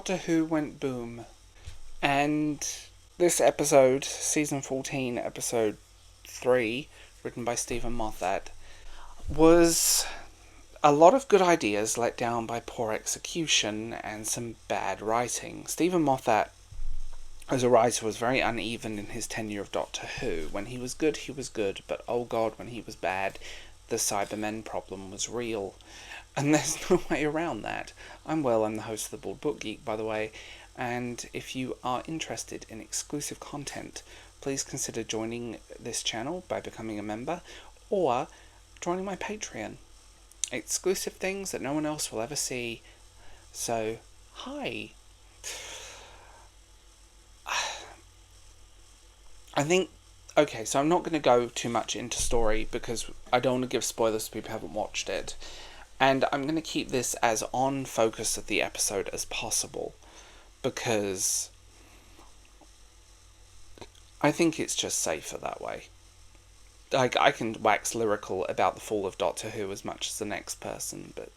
Doctor Who went boom. And this episode, season 14, episode 3, written by Stephen Moffat, was a lot of good ideas let down by poor execution and some bad writing. Stephen Moffat, as a writer, was very uneven in his tenure of Doctor Who. When he was good, but oh god, when he was bad, the Cybermen problem was real. And there's no way around that. I'm the host of the Bald Book Geek, by the way, and if you are interested in exclusive content, please consider joining this channel by becoming a member, or joining my Patreon. Exclusive things that no one else will ever see. So, hi. Okay, so I'm not going to go too much into story because I don't want to give spoilers to people who haven't watched it. And I'm going to keep this as on focus of the episode as possible, because I think it's just safer that way. Like, I can wax lyrical about the fall of Doctor Who as much as the next person, but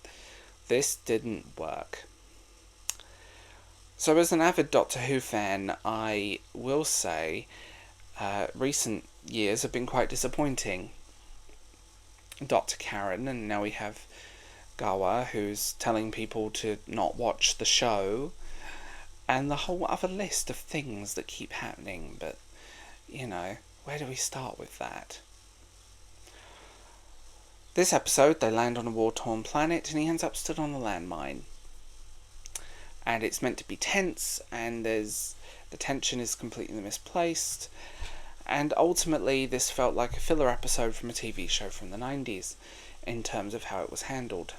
this didn't work. So as an avid Doctor Who fan, I will say recent years have been quite disappointing. Dr. Karen, and now we have Gatwa, who's telling people to not watch the show, and the whole other list of things that keep happening, but, where do we start with that? This episode, they land on a war-torn planet, and he ends up stood on a landmine. And it's meant to be tense, and the tension is completely misplaced, and ultimately this felt like a filler episode from a TV show from the 90s, in terms of how it was handled.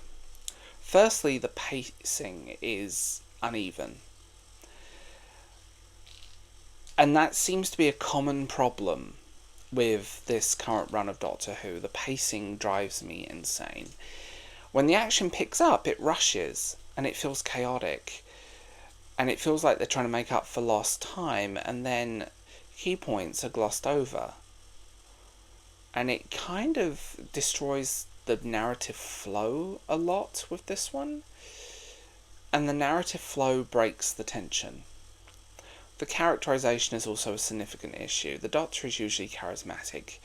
Firstly, the pacing is uneven. And that seems to be a common problem with this current run of Doctor Who. The pacing drives me insane. When the action picks up, it rushes, and it feels chaotic. And it feels like they're trying to make up for lost time, and then key points are glossed over. And it kind of destroys the narrative flow a lot with this one, and the narrative flow breaks the tension. The characterization is also a significant issue. The Doctor is usually charismatic,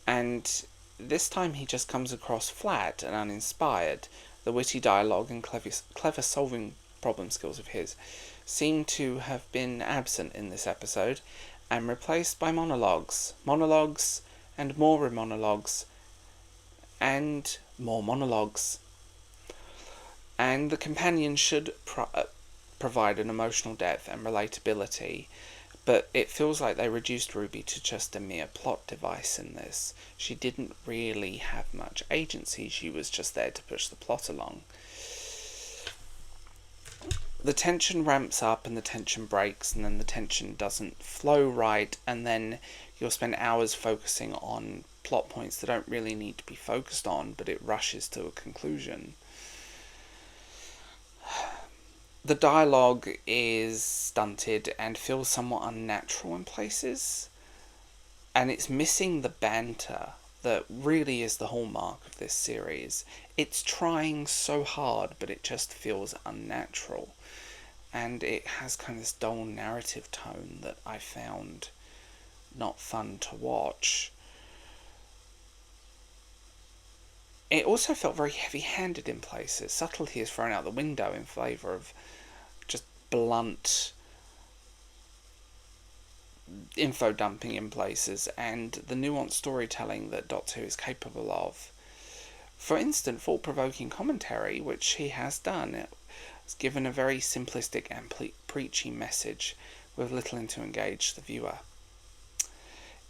and this time he just comes across flat and uninspired. The witty dialogue and clever solving problem skills of his seem to have been absent in this episode, and replaced by monologues and more monologues and more monologues. And the companion should provide an emotional depth and relatability, but it feels like they reduced Ruby to just a mere plot device in this. She didn't really have much agency, she was just there to push the plot along. The tension ramps up and the tension breaks, and then the tension doesn't flow right, and then you'll spend hours focusing on plot points that don't really need to be focused on, but it rushes to a conclusion. The dialogue is stunted and feels somewhat unnatural in places, and it's missing the banter that really is the hallmark of this series. It's trying so hard, but it just feels unnatural, and it has kind of this dull narrative tone that I found not fun to watch. It also felt very heavy-handed in places. Subtlety is thrown out the window in favour of just blunt info dumping in places, and the nuanced storytelling that Doctor Who is capable of. For instance, thought-provoking commentary, which he has done, has given a very simplistic and preachy message with little to engage the viewer.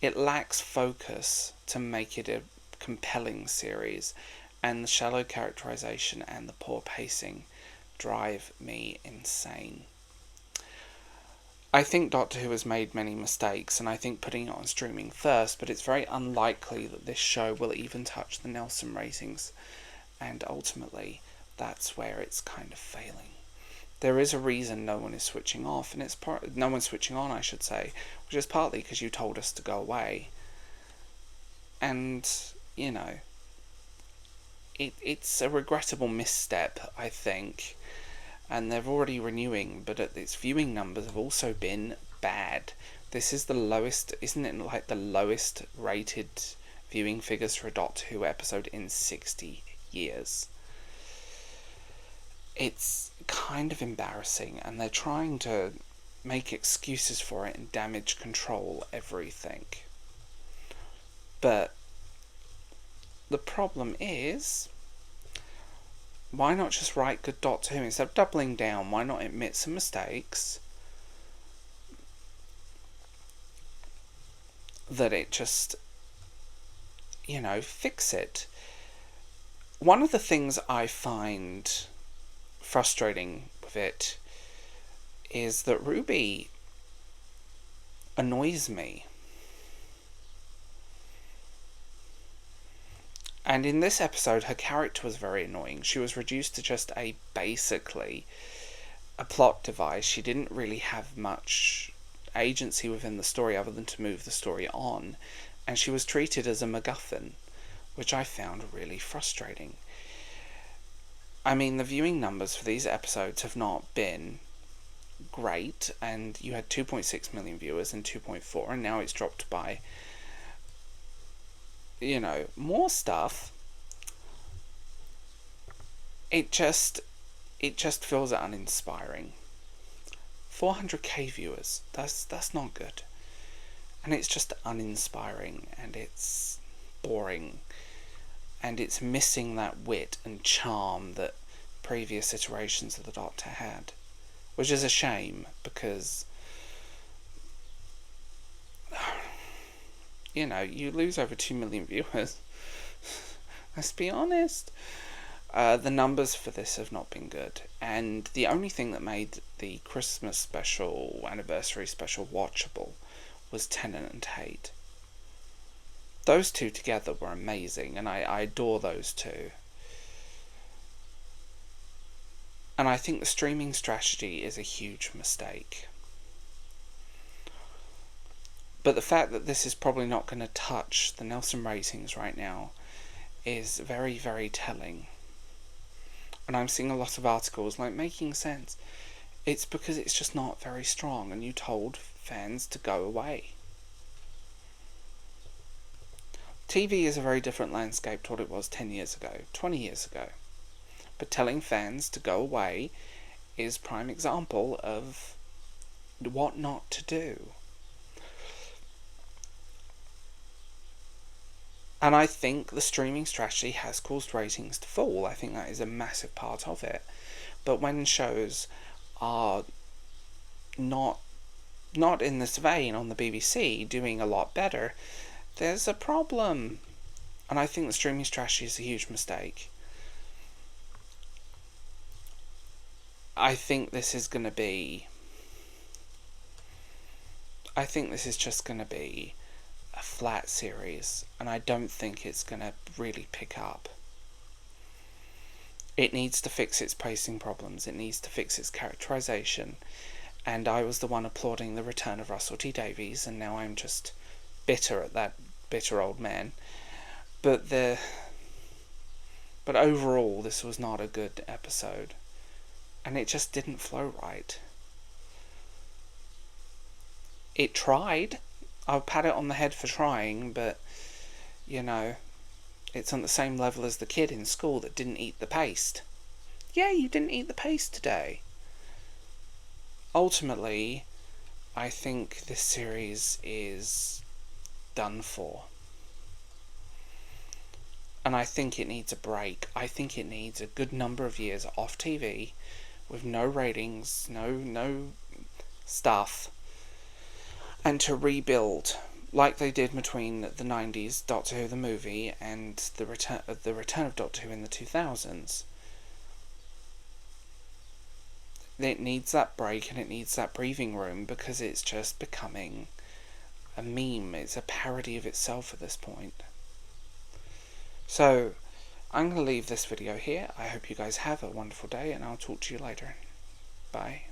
It lacks focus to make it a compelling series, and the shallow characterization and the poor pacing drive me insane. I think Doctor Who has made many mistakes, and I think putting it on streaming first, but it's very unlikely that this show will even touch the Nelson ratings, and ultimately that's where it's kind of failing. There is a reason no one is switching off, and no one's switching on, I should say, which is partly because you told us to go away. And, it's a regrettable misstep, I think. and they're already renewing, but its viewing numbers have also been bad. This is the lowest, isn't it, like the lowest rated viewing figures for a Doctor Who episode in 60 years. It's kind of embarrassing, and they're trying to make excuses for it and damage control everything. But the problem is, why not just write good Doctor Who? Instead of doubling down, why not admit some mistakes? That it just, fix it. One of the things I find frustrating with it is that Ruby annoys me. And in this episode, her character was very annoying. She was reduced to just basically a plot device. She didn't really have much agency within the story other than to move the story on. And she was treated as a MacGuffin, which I found really frustrating. I mean, the viewing numbers for these episodes have not been great, and you had 2.6 million viewers and 2.4, and now it's dropped by, more stuff. It just feels uninspiring. 400k viewers, that's not good. And it's just uninspiring, and it's boring, and it's missing that wit and charm that previous iterations of the Doctor had, which is a shame, because you lose over 2 million viewers. Let's be honest. The numbers for this have not been good, and the only thing that made the Christmas special, anniversary special watchable was Tennant and Tate. Those two together were amazing, and I adore those two. And I think the streaming strategy is a huge mistake. But the fact that this is probably not going to touch the Nelson ratings right now is very, very telling. And I'm seeing a lot of articles making sense. It's because it's just not very strong, and you told fans to go away. TV is a very different landscape to what it was 10 years ago, 20 years ago. But telling fans to go away is prime example of what not to do. And I think the streaming strategy has caused ratings to fall. I think that is a massive part of it. But when shows are not in this vein on the BBC doing a lot better, there's a problem. And I think the streaming strategy is a huge mistake. I think this is just going to be a flat series, and I don't think it's going to really pick up. It needs to fix its pacing problems, it needs to fix its characterization, and I was the one applauding the return of Russell T Davies, and now I'm just bitter at that bitter old man. But overall, this was not a good episode, and it just didn't flow right. It tried. I'll pat it on the head for trying, but, it's on the same level as the kid in school that didn't eat the paste. Yeah, you didn't eat the paste today. Ultimately, I think this series is done for. And I think it needs a break. I think it needs a good number of years off TV, with no ratings, no stuff, and to rebuild, like they did between the 90s, Doctor Who the movie, and the return of Doctor Who in the 2000s. It needs that break, and it needs that breathing room, because it's just becoming a meme. It's a parody of itself at this point. So, I'm going to leave this video here. I hope you guys have a wonderful day, and I'll talk to you later. Bye.